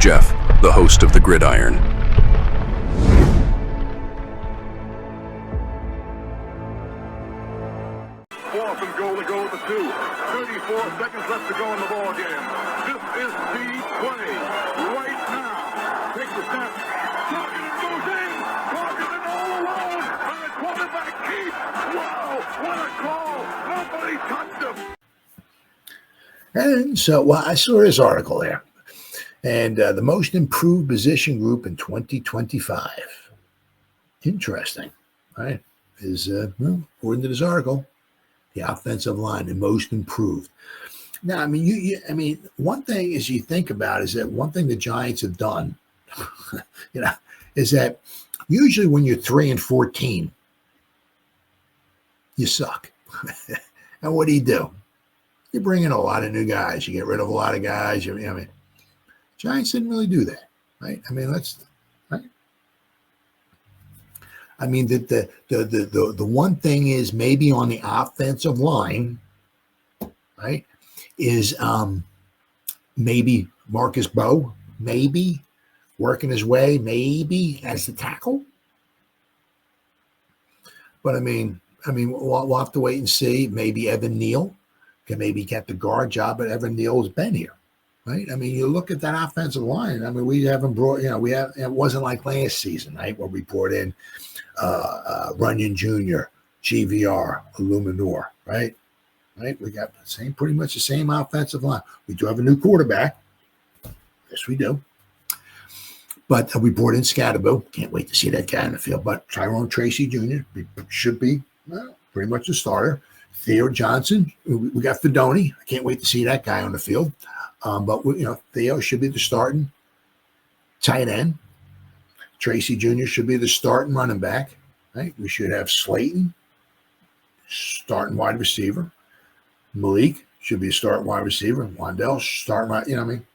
Jeff, the host of the Gridiron. Fourth and goal to go with the 2. 34 seconds left to go in the ball game. This is the play right now. Takes the snap. Targeted goes in. Targeted all alone. And the quarterback keeps. Wow, what a call. Nobody touched him. And so, I saw this article there. And the most improved position group in 2025. Interesting, right? Is, according to this article, the offensive line, the most improved. Now, I mean, one thing is you think about is that one thing the Giants have done, is that usually when you're 3-14, you suck. And what do? You bring in a lot of new guys. You get rid of a lot of guys. Giants didn't really do that, right? I mean, right. I mean, the one thing is maybe on the offensive line, right, is maybe Marcus Bowe, maybe working his way, maybe as the tackle. But I mean, we'll have to wait and see. Maybe Evan Neal can maybe get the guard job, but Evan Neal's been here. Right. I mean, you look at that offensive line. I mean, we haven't brought, it wasn't like last season, right? Where we brought in Runyon Jr., GVR, Eluemunor, right? Right. We got pretty much the same offensive line. We do have a new quarterback. Yes, we do. But we brought in Scatterbo. Can't wait to see that guy in the field. But Tyrone Tracy Jr. should be pretty much the starter. Theo Johnson. We got Fedoni. I can't wait to see that guy on the field. But Theo should be the starting tight end. Tracy Jr. should be the starting running back. Right? We should have Slayton starting wide receiver. Malik should be a starting wide receiver. Wandell starting,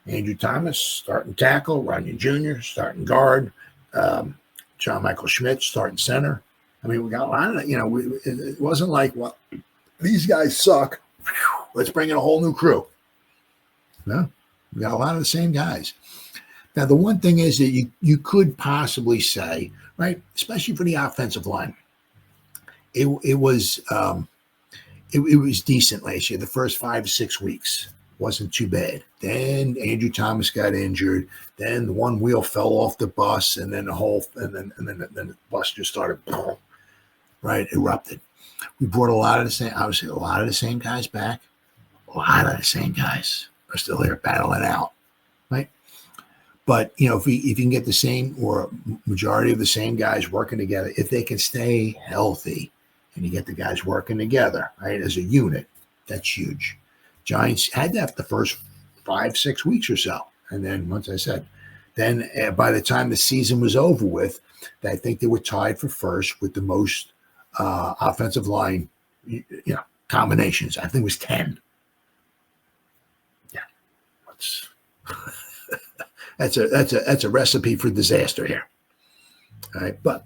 Andrew Thomas starting tackle. Runyon Jr. starting guard. John Michael Schmidt starting center. I mean, we got a lot of it wasn't like, well, these guys suck. Let's bring in a whole new crew. No, we got a lot of the same guys. Now, the one thing is that you could possibly say, right, especially for the offensive line, it was decent last year. The first 5 to 6 weeks wasn't too bad. Then Andrew Thomas got injured. Then the one wheel fell off the bus, and then the bus just started, right, erupted. We brought a lot of the same guys back. A lot of the same guys are still here battling out, right? But, if you can get the same or majority of the same guys working together, if they can stay healthy and you get the guys working together, right, as a unit, that's huge. Giants had that the first 5-6 weeks or so. And then, once I said, by the time the season was over with, I think they were tied for first with the most offensive line, combinations. I think it was 10. That's a recipe for disaster here. All right, but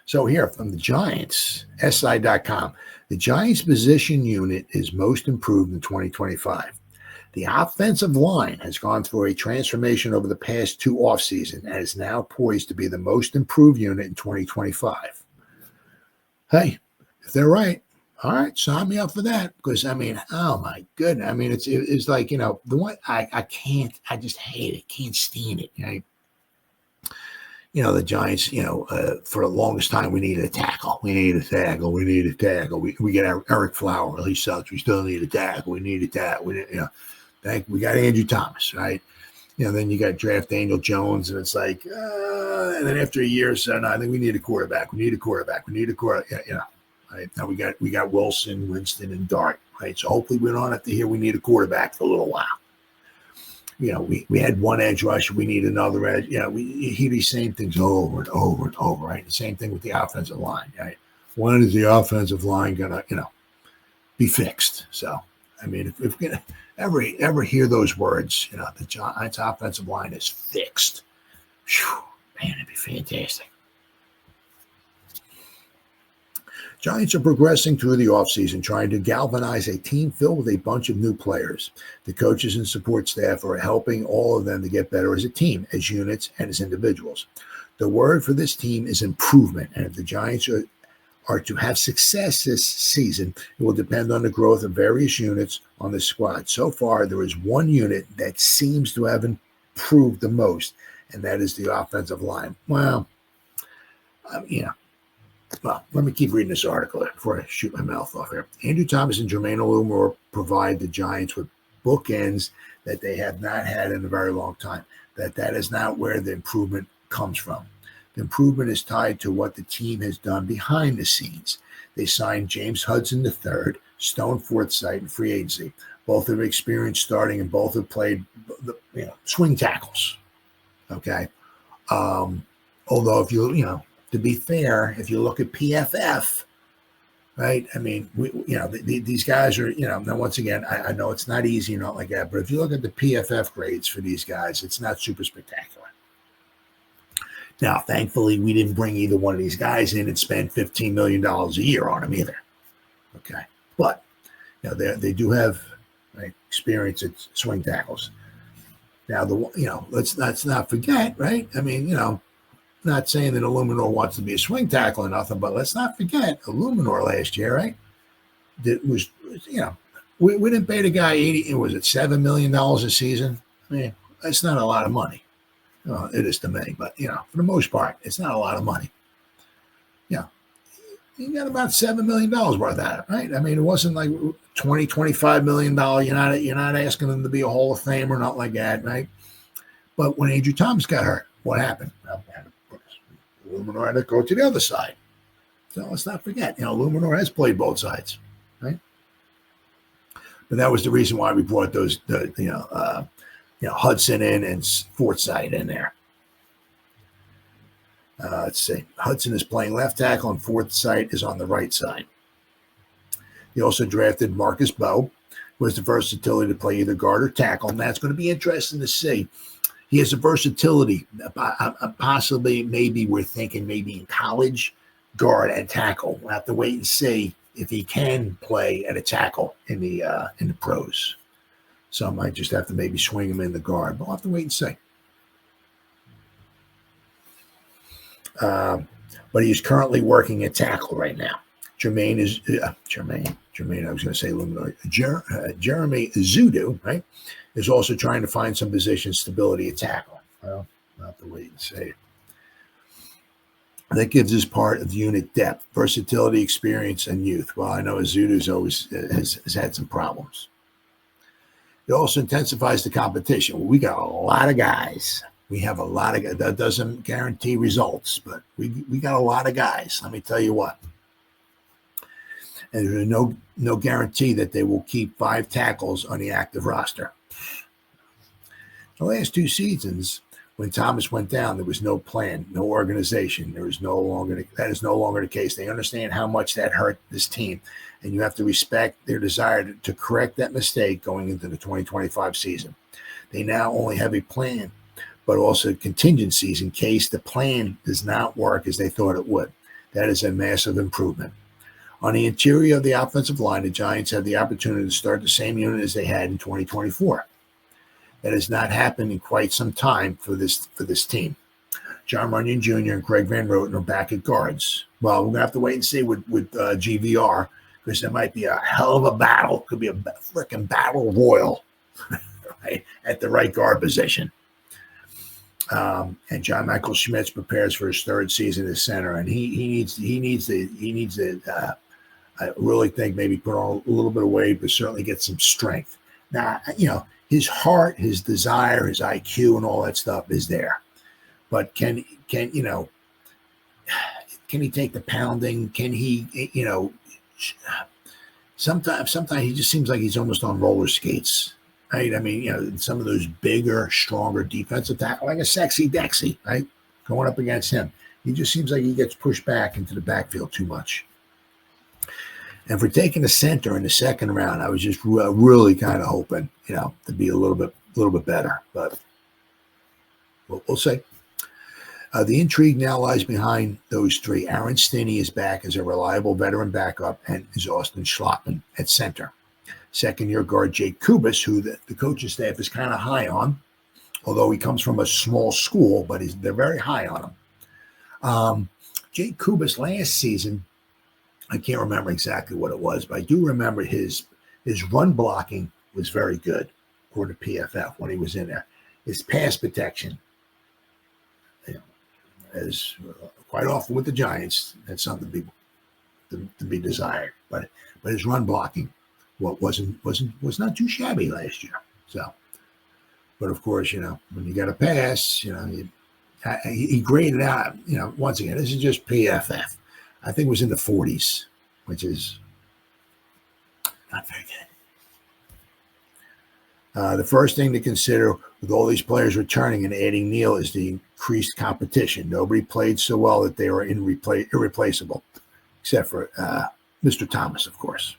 so here from the Giants, SI.com, the Giants position unit is most improved in 2025. The offensive line has gone through a transformation over the past 2 offseasons and is now poised to be the most improved unit in 2025. Hey, if they're right, all right, sign me up for that. Because oh my goodness, it's like the one I just hate it, can't stand it. Right? The Giants, for the longest time we needed a tackle. We get Eric Flower, he sucks. We still need a tackle. We need a tackle. We got Andrew Thomas, right? Then you got draft Daniel Jones, and it's like, and then after a year, so no, I think we need a quarterback. Right now we got Wilson, Winston, and Dart. Right, so hopefully we don't have to hear we need a quarterback for a little while. We had one edge rusher, we need another edge. We hear these same things over and over and over. Right, the same thing with the offensive line. Right, when is the offensive line gonna be fixed? So if we're gonna ever hear those words, the Giants' offensive line is fixed. Whew, man, it'd be fantastic. Giants are progressing through the offseason, trying to galvanize a team filled with a bunch of new players. The coaches and support staff are helping all of them to get better as a team, as units, and as individuals. The word for this team is improvement, and if the Giants are to have success this season, it will depend on the growth of various units on the squad. So far, there is one unit that seems to have improved the most, and that is the offensive line. Well, well, let me keep reading this article before I shoot my mouth off here. Andrew Thomas and Jermaine Eluemunor provide the Giants with bookends that they have not had in a very long time. That is not where the improvement comes from. The improvement is tied to what the team has done behind the scenes. They signed James Hudson III, Stone Forsythe in free agency. Both have experience starting and both have played swing tackles. Okay. Although if to be fair, if you look at PFF, right? I mean, these guys are, now once again, I know it's not easy and not like that, but if you look at the PFF grades for these guys, it's not super spectacular. Now, thankfully, we didn't bring either one of these guys in and spend $15 million a year on them either. Okay. But, they do have experience at swing tackles. Now, let's not forget, right? I mean, not saying that Eluemunor wants to be a swing tackle or nothing, but let's not forget Eluemunor last year, right? That was, we didn't pay the guy $7 million a season. I mean, that's not a lot of money. Well, it is to me, but for the most part, it's not a lot of money. Yeah, you got about $7 million worth out of it, right? I mean, it wasn't like $25 million. You're not asking them to be a Hall of Fame or not like that, right? But when Andrew Thomas got hurt, what happened? Eluemunor had to go to the other side. So let's not forget, Eluemunor has played both sides, right? But that was the reason why we brought Hudson in and Forsythe in there. Let's see. Hudson is playing left tackle and Forsythe is on the right side. He also drafted Marcus Bowe, who has the versatility to play either guard or tackle, and that's going to be interesting to see. He has the versatility, possibly, maybe we're thinking maybe in college, guard and tackle. We'll have to wait and see if he can play at a tackle in the pros. So I might just have to maybe swing him in the guard, but we'll have to wait and see. But he's currently working at tackle right now. Jermaine, I was going to say Eluemunor. Jeremy Zudu, right, is also trying to find some position stability at tackle. Well, we'll have to wait and see. That gives us part of unit depth, versatility, experience, and youth. Well, I know Zudu's always has had some problems. It also intensifies the competition. We got a lot of guys. We have a lot of guys. That doesn't guarantee results, but we got a lot of guys. Let me tell you what. And there's no guarantee that they will keep 5 tackles on the active roster. The last 2 seasons, when Thomas went down, there was no plan, no organization. That is no longer the case. They understand how much that hurt this team, and you have to respect their desire to correct that mistake going into the 2025 season. They now only have a plan, but also contingencies in case the plan does not work as they thought it would. That is a massive improvement. On the interior of the offensive line, the Giants have the opportunity to start the same unit as they had in 2024. That has not happened in quite some time for this team. John Runyon Jr. and Greg Van Roten are back at guards. Well, we're going to have to wait and see with GVR, because there might be a hell of a battle. Could be a freaking battle royal right, at the right guard position. And John Michael Schmitz prepares for his 3rd season as center, and he needs to I really think maybe put on a little bit of weight, but certainly get some strength. Now, his heart, his desire, his IQ, and all that stuff is there. But can he take the pounding? Can he, sometimes he just seems like he's almost on roller skates, right? I mean, some of those bigger, stronger defensive tackle, like a Sexy Dexy, right? Going up against him. He just seems like he gets pushed back into the backfield too much. And for taking the center in the 2nd round, I was just really kind of hoping, to be a little bit better, but we'll see. The intrigue now lies behind those three. Aaron Stinney is back as a reliable veteran backup, and is Austin Schlottman at center. Second-year guard Jake Kubas, who the coaching staff is kind of high on, although he comes from a small school, but they're very high on him. Jake Kubas last season, I can't remember exactly what it was, but I do remember his run blocking was very good, according to PFF when he was in there. His pass protection, as quite often with the Giants, that's something to be desired. But his run blocking was not too shabby last year. So, but of course, when you got a pass, he graded out. Once again, this is just PFF. I think it was in the 40s, which is not very good. The first thing to consider with all these players returning and adding Neal is the increased competition. Nobody played so well that they were irreplaceable, except for Mr. Thomas, of course.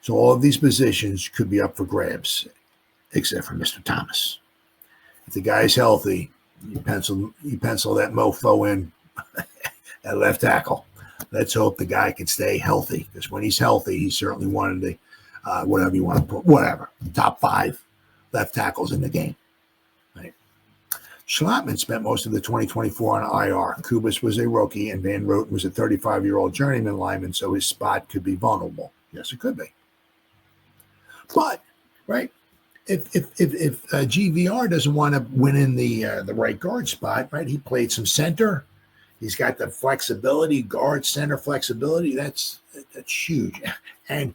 So all of these positions could be up for grabs, except for Mr. Thomas. If the guy's healthy, you pencil that mofo in at left tackle. Let's hope the guy can stay healthy, because when he's healthy, he's certainly one of the whatever you want to put, top 5 left tackles in the game. Right. Schlottman spent most of the 2024 on IR. Kubas was a rookie, and Van Roten was a 35-year-old journeyman lineman, so his spot could be vulnerable. Yes, it could be. But right, if GVR doesn't want to win in the right guard spot, right, he played some center. He's got the flexibility, guard center flexibility. That's huge. And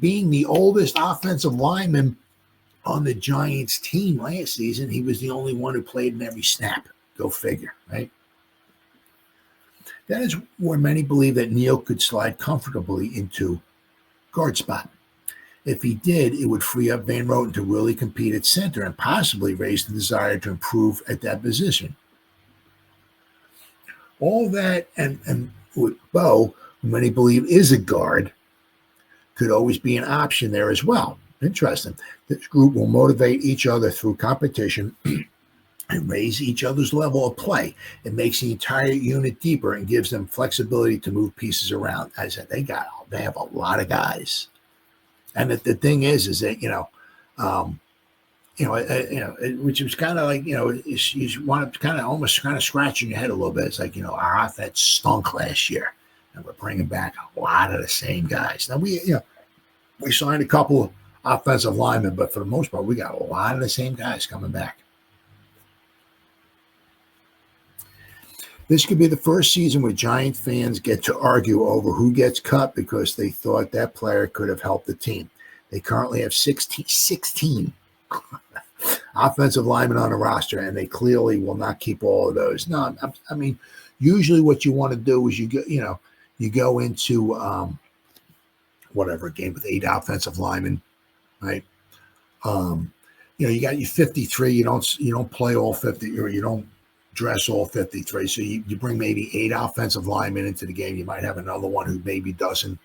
being the oldest offensive lineman on the Giants team last season, he was the only one who played in every snap. Go figure, right? That is where many believe that Neal could slide comfortably into guard spot. If he did, it would free up Van Roten to really compete at center and possibly raise the desire to improve at that position. All that, and with Bo, who many believe is a guard, could always be an option there as well. Interesting. This group will motivate each other through competition and raise each other's level of play. It makes the entire unit deeper and gives them flexibility to move pieces around. I said they have a lot of guys, and the thing is that which was kind of like you want to almost scratching your head a little bit. It's like our offense stunk last year, and we're bringing back a lot of the same guys. Now we signed a couple of offensive linemen, but for the most part, we got a lot of the same guys coming back. This could be the first season where Giant fans get to argue over who gets cut because they thought that player could have helped the team. They currently have 16 offensive linemen on the roster, and they clearly will not keep all of those. No, I mean, usually what you want to do is you go into whatever game with 8 offensive linemen, right? You got your 53. You don't play all 50, or you don't dress all 53. So you bring maybe 8 offensive linemen into the game. You might have another one who maybe doesn't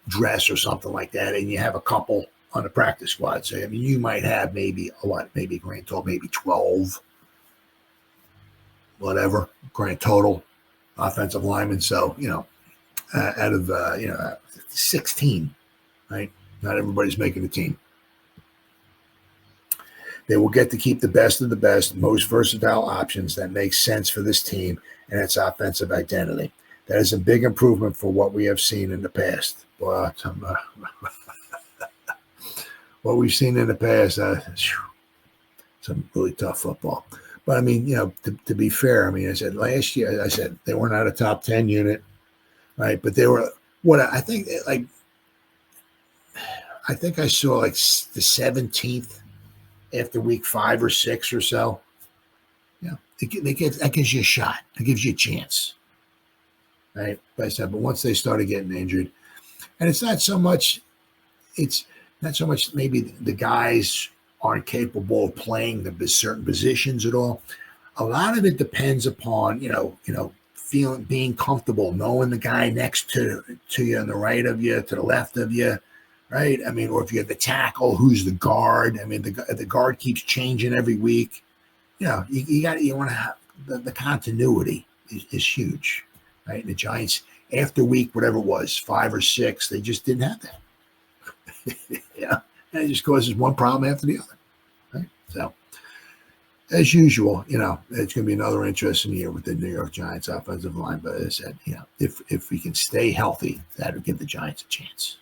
dress or something like that, and you have a couple on the practice squad. So you might have maybe grand total, maybe 12, whatever grand total offensive linemen. So out of 16, right? Not everybody's making the team. They will get to keep the best of the best, most versatile options that make sense for this team and its offensive identity. That is a big improvement for what we have seen in the past. But what we've seen in the past, some really tough football. But I mean, to be fair, I mean, I said last year, they were not a top 10 unit, right? But they were I think I saw like the 17th after week 5 or 6 or so. That gives you a shot. It gives you a chance, right? But once they started getting injured, and it's not so much maybe the guys aren't capable of playing the certain positions at all. A lot of it depends upon being comfortable, knowing the guy next to you on the right of you, to the left of you, right? I mean, or if you have the tackle, who's the guard? I mean, the guard keeps changing every week, you want to have the continuity is huge, right? And the Giants, after week, whatever it was, 5 or 6, they just didn't have that. And it just causes one problem after the other, right? So, as usual, it's going to be another interesting year with the New York Giants offensive line. But as I said, if we can stay healthy, that would give the Giants a chance.